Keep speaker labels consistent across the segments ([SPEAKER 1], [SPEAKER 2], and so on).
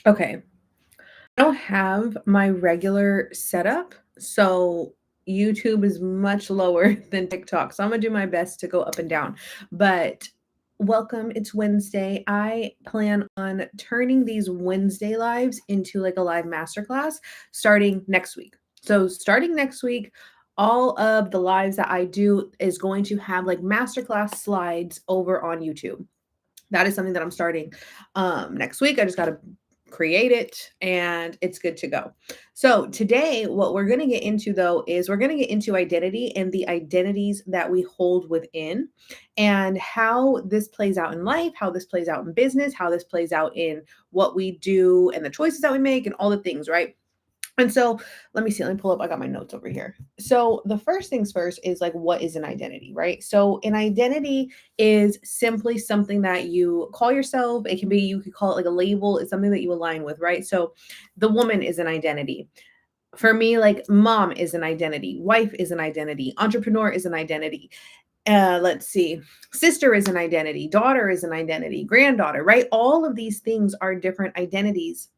[SPEAKER 1] Okay. I don't have my regular setup, so YouTube is much lower than TikTok. So I'm gonna do my best to go up and down. But welcome, it's Wednesday. I plan on turning these Wednesday lives into like a live masterclass starting next week. So starting next week, all of the lives that I do is going to have like masterclass slides over on YouTube. That is something that I'm starting next week. I just got to create it and it's good to go. So, today, what we're going to get into though is we're going to get into identity and the identities that we hold within and how this plays out in life, how this plays out in business, how this plays out in what we do and the choices that we make and all the things, right? And so let me pull up. I got my notes over here. So the first things first is like, what is an identity, right? So an identity is simply something that you call yourself. It can be, you could call it like a label. It's something that you align with, right? So the woman is an identity. For me, like mom is an identity, wife is an identity, entrepreneur is an identity. Let's see, sister is an identity, daughter is an identity, granddaughter, right? All of these things are different identities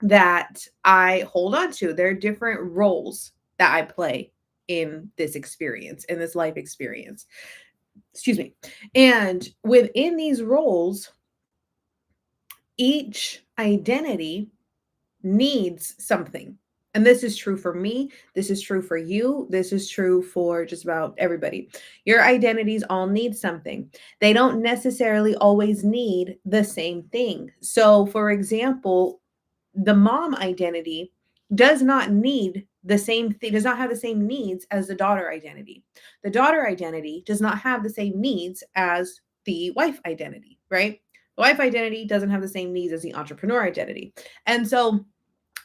[SPEAKER 1] that I hold on to. There are different roles that I play in this experience, in this life experience. Excuse me. And within these roles, each identity needs something. And this is true for me. This is true for you. This is true for just about everybody. Your identities all need something. They don't necessarily always need the same thing. So, for example, the mom identity does not need the same thing, does not have the same needs as the daughter identity. The daughter identity does not have the same needs as the wife identity, right? The wife identity doesn't have the same needs as the entrepreneur identity. And so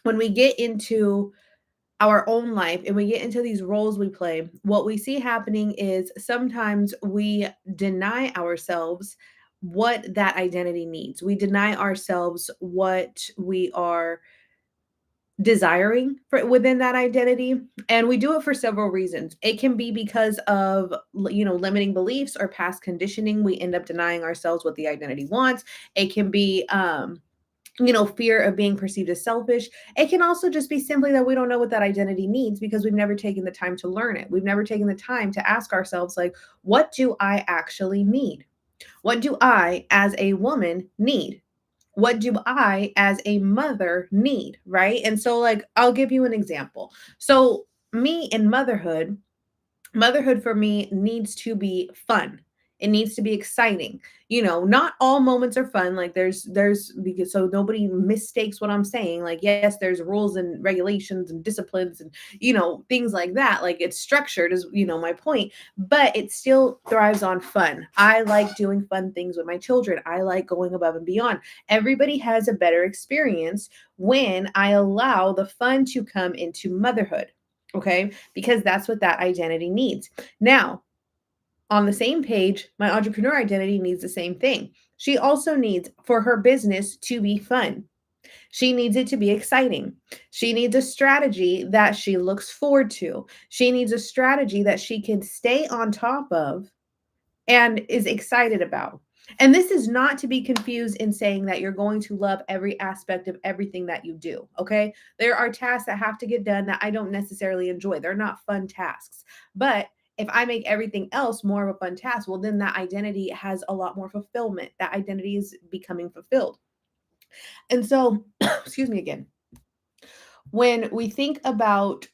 [SPEAKER 1] when we get into our own life and we get into these roles we play, what we see happening is sometimes we deny ourselves what that identity needs. We deny ourselves what we are desiring for within that identity, and we do it for several reasons. It can be because of limiting beliefs or past conditioning. We end up denying ourselves what the identity wants. It can be fear of being perceived as selfish. It can also just be simply that we don't know what that identity needs because we've never taken the time to learn it. We've never taken the time to ask ourselves, like, what do I actually need? What do I as a woman need? What do I as a mother need? Right. And so, like, I'll give you an example. So, me in motherhood for me needs to be fun. It needs to be exciting. Not all moments are fun. Like there's because so nobody mistakes what I'm saying. Like, yes, there's rules and regulations and disciplines and things like that. Like it's structured is my point, but it still thrives on fun. I like doing fun things with my children. I like going above and beyond. Everybody has a better experience when I allow the fun to come into motherhood. Okay, because that's what that identity needs. Now, on the same page, my entrepreneur identity needs the same thing. She also needs for her business to be fun. She needs it to be exciting. She needs a strategy that she looks forward to. She needs a strategy that she can stay on top of and is excited about. And this is not to be confused in saying that you're going to love every aspect of everything that you do. Okay. There are tasks that have to get done that I don't necessarily enjoy. They're not fun tasks. But if I make everything else more of a fun task, well, then that identity has a lot more fulfillment. That identity is becoming fulfilled. And so, excuse me again. When we think about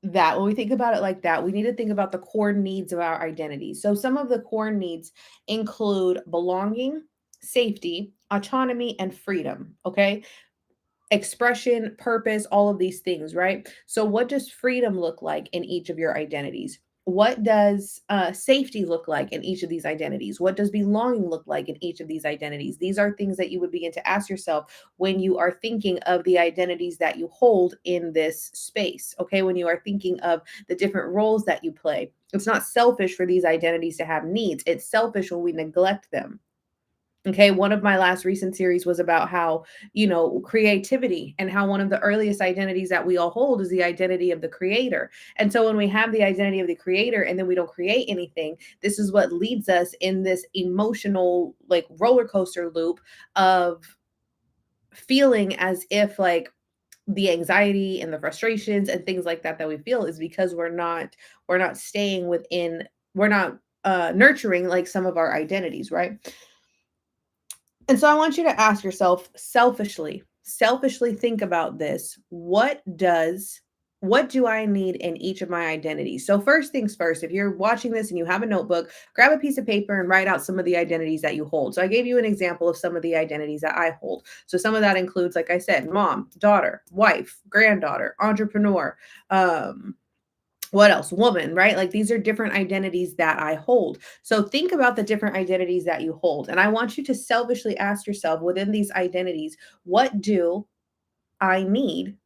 [SPEAKER 1] when we think about it like that, we need to think about the core needs of our identity. So, some of the core needs include belonging, safety, autonomy, and freedom. Okay. Expression, purpose, all of these things, right? So, what does freedom look like in each of your identities? What does safety look like in each of these identities? What does belonging look like in each of these identities? These are things that you would begin to ask yourself when you are thinking of the identities that you hold in this space. Okay. When you are thinking of the different roles that you play, it's not selfish for these identities to have needs, it's selfish when we neglect them. Okay, one of my last recent series was about how, creativity and how one of the earliest identities that we all hold is the identity of the creator. And so when we have the identity of the creator and then we don't create anything, this is what leads us in this emotional, like, roller coaster loop of feeling as if like the anxiety and the frustrations and things like that that we feel is because we're not staying within, we're not nurturing like some of our identities, right? And so I want you to ask yourself selfishly think about this. What do I need in each of my identities? So first things first, if you're watching this and you have a notebook, grab a piece of paper and write out some of the identities that you hold. So I gave you an example of some of the identities that I hold. So some of that includes, like I said, mom, daughter, wife, granddaughter, entrepreneur, um, what else? Woman, right? Like these are different identities that I hold. So think about the different identities that you hold. And I want you to selfishly ask yourself within these identities, what do I need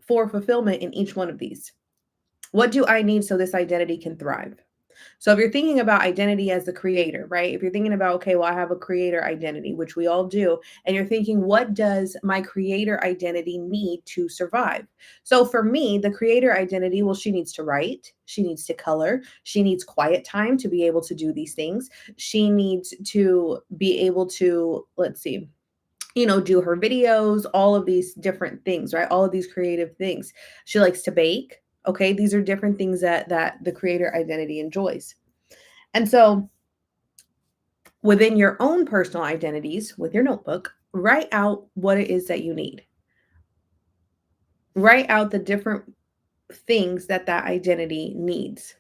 [SPEAKER 1] for fulfillment in each one of these? What do I need so this identity can thrive? So if you're thinking about identity as the creator, right? If you're thinking about, okay, well, I have a creator identity, which we all do, and you're thinking, what does my creator identity need to survive? So for me, the creator identity, well, she needs to write, she needs to color, she needs quiet time to be able to do these things. She needs to be able to, let's see, do her videos, all of these different things, right? All of these creative things. She likes to bake. Okay, these are different things that the creator identity enjoys. And so within your own personal identities, with your notebook, write out what it is that you need. Write out the different things that that identity needs.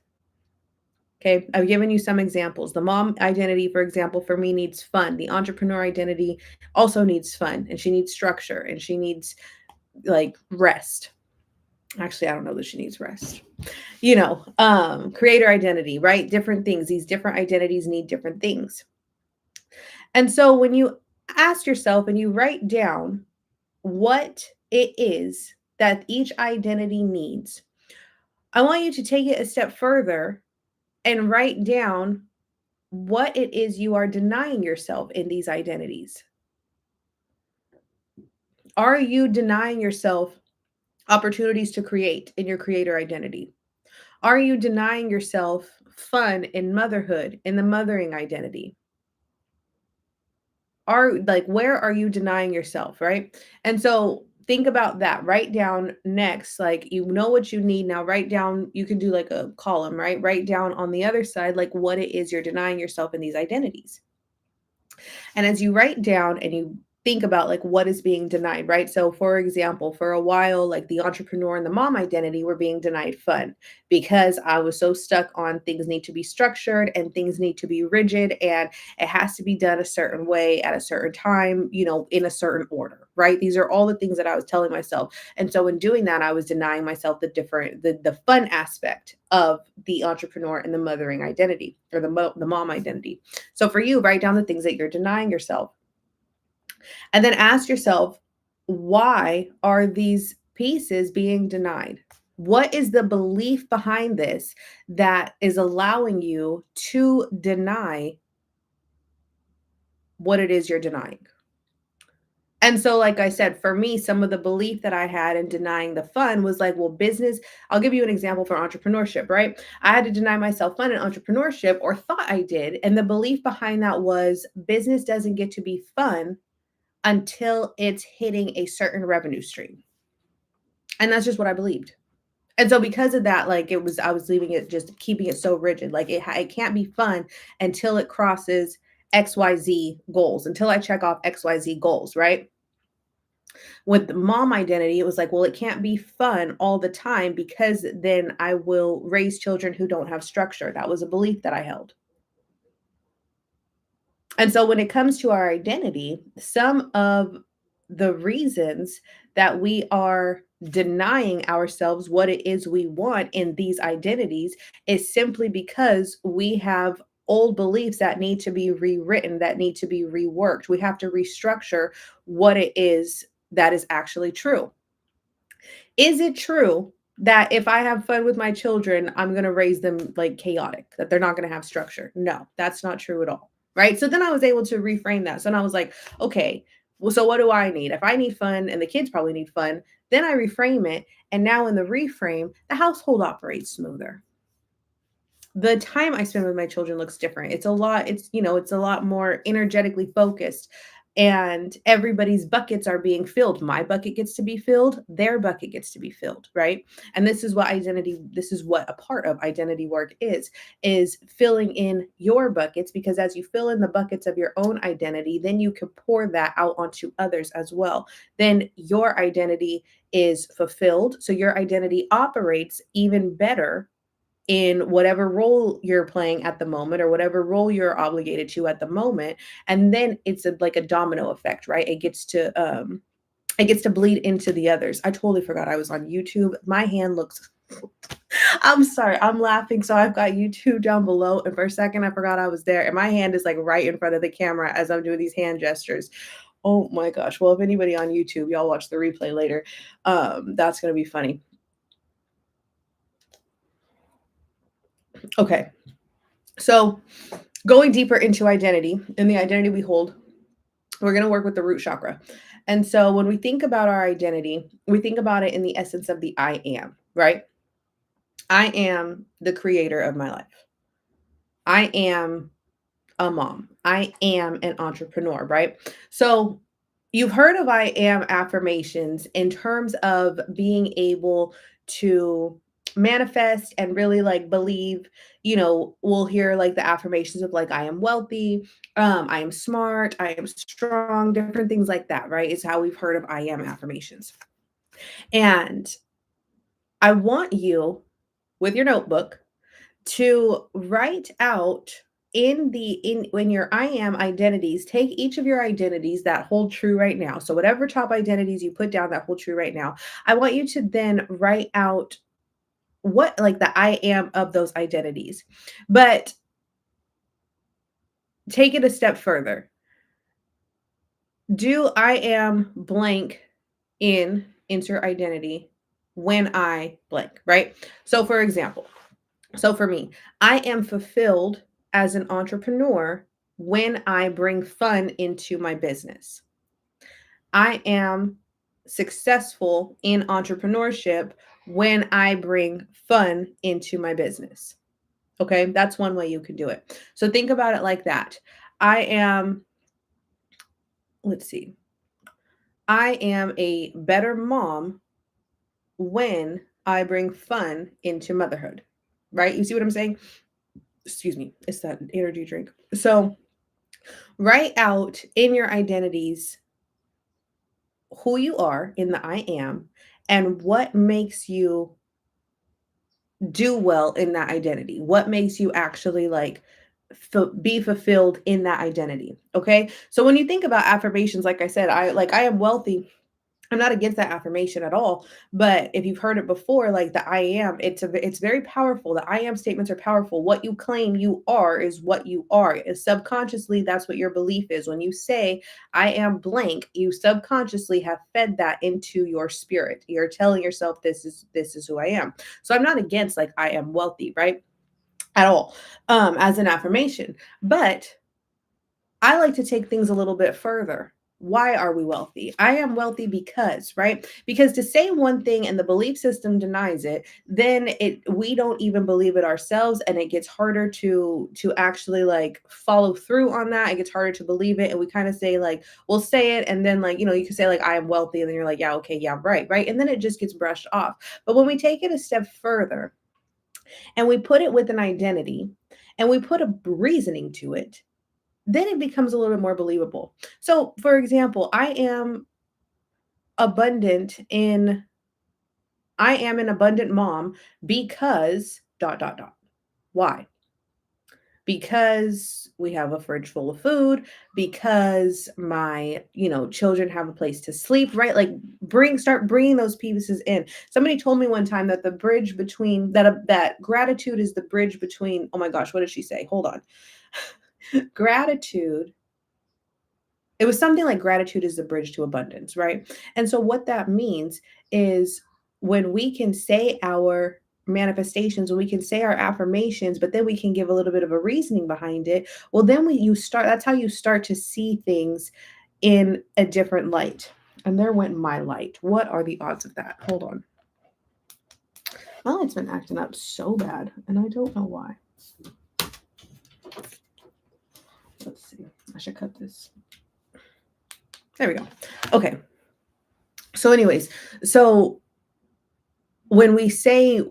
[SPEAKER 1] Okay, I've given you some examples. The mom identity, for example, for me needs fun. The entrepreneur identity also needs fun, and she needs structure, and she needs like rest. Actually, I don't know that she needs rest. Creator identity, right? Different things. These different identities need different things. And so when you ask yourself and you write down what it is that each identity needs, I want you to take it a step further and write down what it is you are denying yourself in these identities. Are you denying yourself opportunities to create in your creator identity? Are you denying yourself fun in motherhood, in the mothering identity? Where are you denying yourself, right? And so think about that. Write down next, like you know what you need now. Write down, you can do like a column, right? Write down on the other side, like what it is you're denying yourself in these identities. And as you write down and you think about like what is being denied, right? So for example, for a while, like the entrepreneur and the mom identity were being denied fun because I was so stuck on things need to be structured and things need to be rigid and it has to be done a certain way at a certain time, in a certain order, right? These are all the things that I was telling myself. And so in doing that, I was denying myself the fun aspect of the entrepreneur and the mothering identity or the mom identity. So for you, write down the things that you're denying yourself. And then ask yourself, why are these pieces being denied? What is the belief behind this that is allowing you to deny what it is you're denying? And so, like I said, for me, some of the belief that I had in denying the fun was like, well, business, I'll give you an example for entrepreneurship, right? I had to deny myself fun in entrepreneurship, or thought I did. And the belief behind that was business doesn't get to be fun until it's hitting a certain revenue stream. And that's just what I believed. And so because of that, like I was leaving it, just keeping it so rigid. Like it can't be fun until it crosses XYZ goals, until I check off XYZ goals, right? With the mom identity, it was like, well, it can't be fun all the time because then I will raise children who don't have structure. That was a belief that I held. And so when it comes to our identity, some of the reasons that we are denying ourselves what it is we want in these identities is simply because we have old beliefs that need to be rewritten, that need to be reworked. We have to restructure what it is that is actually true. Is it true that if I have fun with my children, I'm going to raise them like chaotic, that they're not going to have structure? No, that's not true at all. Right. So then I was able to reframe that. So then I was like, okay, well, so what do I need? If I need fun and the kids probably need fun, then I reframe it. And now in the reframe, the household operates smoother. The time I spend with my children looks different. It's a lot more energetically focused. and everybody's buckets are being filled. My bucket gets to be filled, their bucket gets to be filled, right? And this is what a part of identity work is filling in your buckets, because as you fill in the buckets of your own identity, then you can pour that out onto others as well. Then your identity is fulfilled. So your identity operates even better in whatever role you're playing at the moment, or whatever role you're obligated to at the moment. And then it's like a domino effect, right? It gets to bleed into the others. I totally forgot I was on YouTube. My hand looks I'm sorry, I'm laughing. So I've got YouTube down below, and for a second I forgot I was there, and my hand is like right in front of the camera as I'm doing these hand gestures. Oh my gosh. Well, if anybody on YouTube, y'all watch the replay later. That's gonna be funny. Okay. So going deeper into identity and the identity we hold, we're going to work with the root chakra. And so when we think about our identity, we think about it in the essence of the I am, right? I am the creator of my life. I am a mom. I am an entrepreneur, right? So you've heard of I am affirmations in terms of being able to manifest and really like believe, we'll hear like the affirmations of like I am wealthy, I am smart, I am strong, different things like that, right? Is how we've heard of I am affirmations. And I want you with your notebook to write out in when your I am identities, take each of your identities that hold true right now. So whatever top identities you put down that hold true right now, I want you to then write out what like the I am of those identities. But take it a step further. Do I am blank in insert identity when I blank, right? So for example, so for me, I am fulfilled as an entrepreneur when I bring fun into my business. I am successful in entrepreneurship when I bring fun into my business. Okay, that's one way you can do it. So think about it like that. I am, let's see, I am a better mom when I bring fun into motherhood, right? You see what I'm saying? Excuse me, it's that energy drink. So write out in your identities who you are in the I am and what makes you do well in that identity. What makes you actually like be fulfilled in that identity. Okay. So when you think about affirmations, like I said, I am wealthy. I'm not against that affirmation at all, but if you've heard it before, like the I am, it's very powerful. The I am statements are powerful. What you claim you are is what you are. Subconsciously, that's what your belief is. When you say I am blank, you subconsciously have fed that into your spirit. You're telling yourself this is who I am. So I'm not against like I am wealthy, right? At all, as an affirmation. But I like to take things a little bit further. Why are we wealthy? I am wealthy because, right? Because to say one thing and the belief system denies it, then we don't even believe it ourselves, and it gets harder to actually like follow through on that. It gets harder to believe it, and we kind of say like we'll say it, and then like you can say like I am wealthy, and then you're like yeah okay yeah right, and then it just gets brushed off. But when we take it a step further and we put it with an identity and we put a reasoning to it, then it becomes a little bit more believable. So, for example, abundant in I am an abundant mom because dot dot dot. Why? Because we have a fridge full of food, because my, children have a place to sleep, right? Like start bringing those pieces in. Somebody told me one time that the bridge between that gratitude is the bridge between, oh my gosh, what did she say? Hold on. Gratitude, it was something like gratitude is the bridge to abundance, right? And so what that means is when we can say our manifestations, when we can say our affirmations, but then we can give a little bit of a reasoning behind it, well then that's how you start to see things in a different light. And there went my light. What are the odds of that? Hold on. My light's been acting up so bad and I don't know why. Let's see. I should cut this. There we go. Okay. So, anyways, so when we say,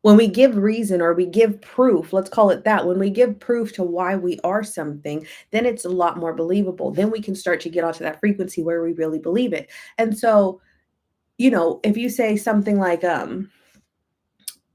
[SPEAKER 1] when we give reason or we give proof, let's call it that, when we give proof to why we are something, then it's a lot more believable. Then we can start to get onto that frequency where we really believe it. And so, if you say something like, why am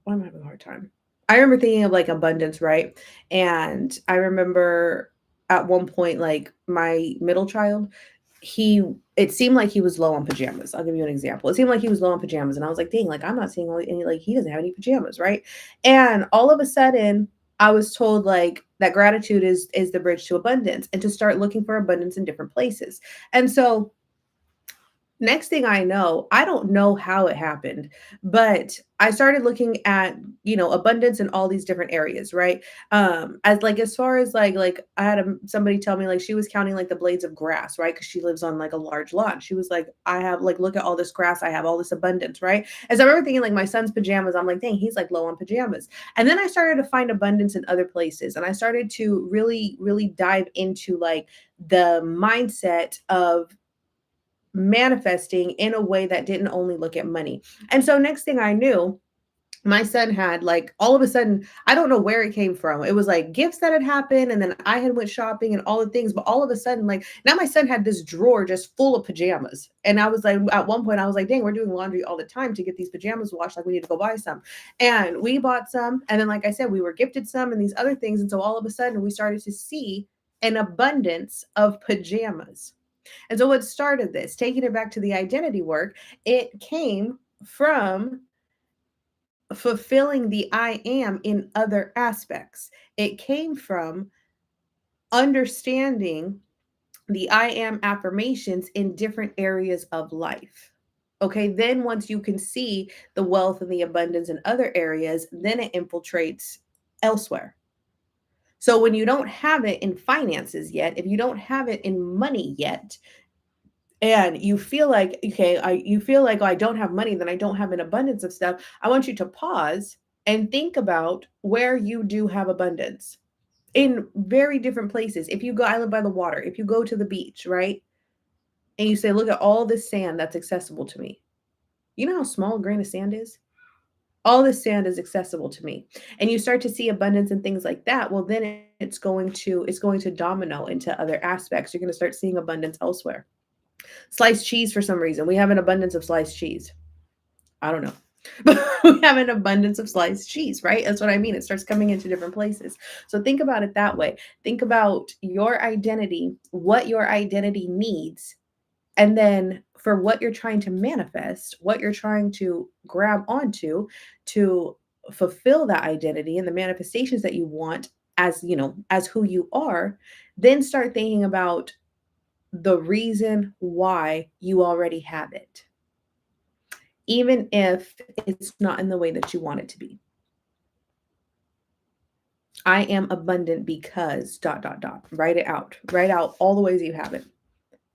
[SPEAKER 1] I having a hard time? I remember thinking of like abundance, right? And I remember at one point, like my middle child, he it seemed like he was low on pajamas. I'll give you an example. It seemed like he was low on pajamas, and I was like, dang, like I'm not seeing any, like he doesn't have any pajamas, right? And all of a sudden, I was told like that gratitude is the bridge to abundance, and to start looking for abundance in different places. And so next thing I know, I don't know how it happened, but I started looking at, abundance in all these different areas, right? As like as far as like I had somebody tell me like she was counting like the blades of grass, right? Because she lives on like a large lot. She was like, I have like look at all this grass, I have all this abundance, right? As I remember thinking like my son's pajamas, I'm like, dang, he's like low on pajamas. And then I started to find abundance in other places, and I started to really, really dive into like the mindset of manifesting in a way that didn't only look at money. And so next thing I knew, my son had like all of a sudden, I don't know where it came from. It was like gifts that had happened, and then I had went shopping and all the things, but all of a sudden, like now my son had this drawer just full of pajamas. And I was like, at one point I was like, dang, we're doing laundry all the time to get these pajamas washed. Like we need to go buy some. And we bought some. And then, like I said, we were gifted some and these other things. And so all of a sudden we started to see an abundance of pajamas. And so what started this, taking it back to the identity work, it came from fulfilling the I am in other aspects. It came from understanding the I am affirmations in different areas of life. Okay, then once you can see the wealth and the abundance in other areas, then it infiltrates elsewhere. So when you don't have it in finances yet, if you don't have it in money yet, and you feel like, okay, you feel like, oh, I don't have money, then I don't have an abundance of stuff. I want you to pause and think about where you do have abundance in very different places. If you go, I live by the water. If you go to the beach, right, and you say, look at all this sand that's accessible to me. You know how small a grain of sand is? All this sand is accessible to me. And you start to see abundance and things like that. Well, then it's going to domino into other aspects. You're going to start seeing abundance elsewhere. Sliced cheese, for some reason. We have an abundance of sliced cheese. I don't know. But we have an abundance of sliced cheese, right? That's what I mean. It starts coming into different places. So think about it that way. Think about your identity, what your identity needs, and then for what you're trying to manifest, what you're trying to grab onto to fulfill that identity and the manifestations that you want as who you are, then start thinking about the reason why you already have it, even if it's not in the way that you want it to be. I am abundant because dot dot dot. Write it out. Write out all the ways you have it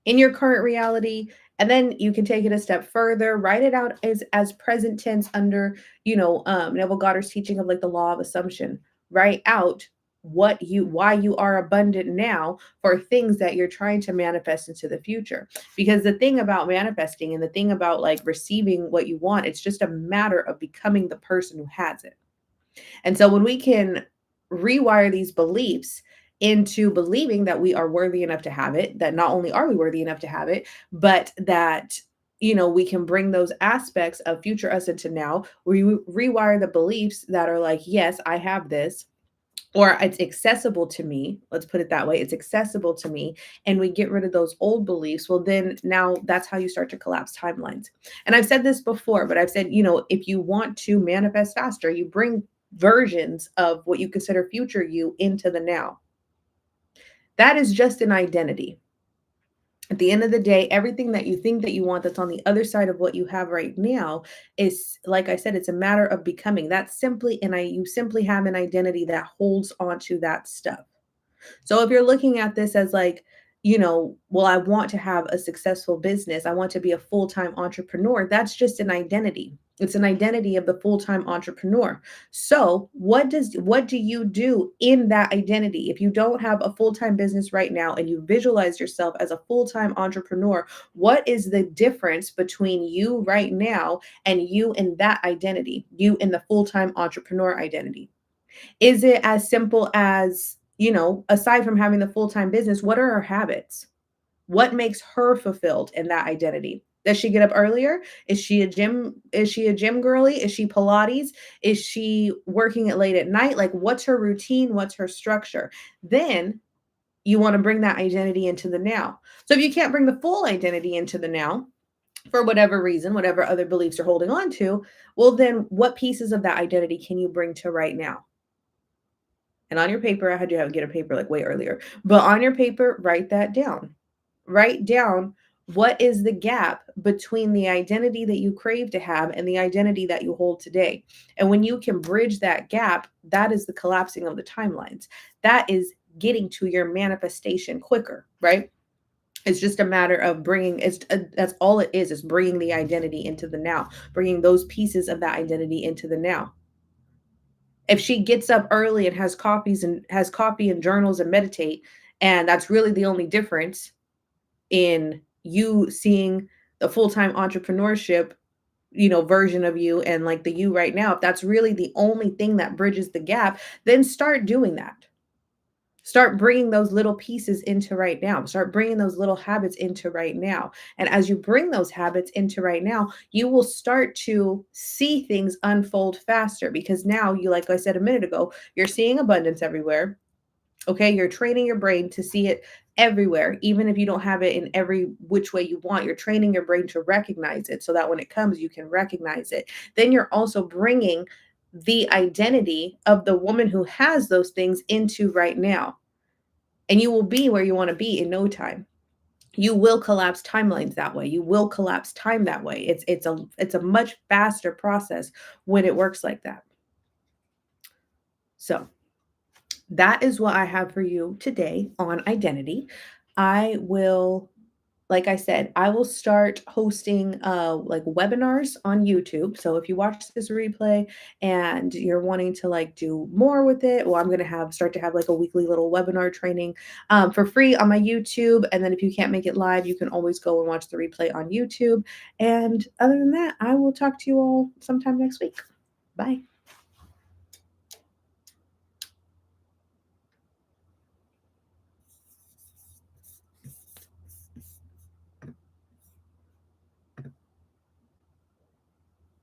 [SPEAKER 1] in your current reality, and then you can take it a step further. Write it out as present tense under Neville Goddard's teaching of like the law of assumption. Write out why you are abundant now for things that you're trying to manifest into the future, because the thing about manifesting and the thing about like receiving what you want, it's just a matter of becoming the person who has it. And so when we can rewire these beliefs into believing that we are worthy enough to have it, that not only are we worthy enough to have it, but that we can bring those aspects of future us into now. We rewire the beliefs that are like, yes, I have this, or it's accessible to me. Let's put it that way. It's accessible to me. And we get rid of those old beliefs. Well, then now that's how you start to collapse timelines. And I've said this before, but I've said, if you want to manifest faster, you bring versions of what you consider future you into the now. That is just an identity. At the end of the day, everything that you think that you want that's on the other side of what you have right now is, like I said, it's a matter of becoming. That's simply, you simply have an identity that holds onto that stuff. So if you're looking at this as like, well, I want to have a successful business, I want to be a full-time entrepreneur, that's just an identity. It's an identity of the full-time entrepreneur. So, what do you do in that identity? If you don't have a full-time business right now and you visualize yourself as a full-time entrepreneur, what is the difference between you right now and you in that identity? You in the full-time entrepreneur identity? Is it as simple as, aside from having the full-time business, what are her habits? What makes her fulfilled in that identity? Does she get up earlier? Is she a gym girly? Is she Pilates? Is she working it late at night? Like, what's her routine? What's her structure? Then you want to bring that identity into the now. So if you can't bring the full identity into the now, for whatever reason, whatever other beliefs you're holding on to, well, then what pieces of that identity can you bring to right now? And on your paper, I had you have get a paper like way earlier, but on your paper, write that down. Write down what is the gap between the identity that you crave to have and the identity that you hold today. And when you can bridge that gap, that is the collapsing of the timelines. That is getting to your manifestation quicker, right? It's just a matter of bringing that's all it is bringing the identity into the now, bringing those pieces of that identity into the now. If she gets up early and has coffee and journals and meditate, and that's really the only difference in you seeing the full-time entrepreneurship, version of you and like the you right now, if that's really the only thing that bridges the gap, then start doing that. Start bringing those little pieces into right now. Start bringing those little habits into right now. And as you bring those habits into right now, you will start to see things unfold faster because now you, like I said a minute ago, you're seeing abundance everywhere. Okay. You're training your brain to see it everywhere, even if you don't have it in every which way you want. You're training your brain to recognize it so that when it comes, you can recognize it. Then you're also bringing the identity of the woman who has those things into right now. And you will be where you want to be in no time. You will collapse timelines that way. You will collapse time that way. It's a much faster process when it works like that. So, that is what I have for you today on identity. I will, like I said, I will start hosting like webinars on YouTube. So if you watch this replay and you're wanting to like do more with it, well, I'm gonna have start to have like a weekly little webinar training for free on my YouTube. And then if you can't make it live, you can always go and watch the replay on YouTube. And other than that, I will talk to you all sometime next week. Bye.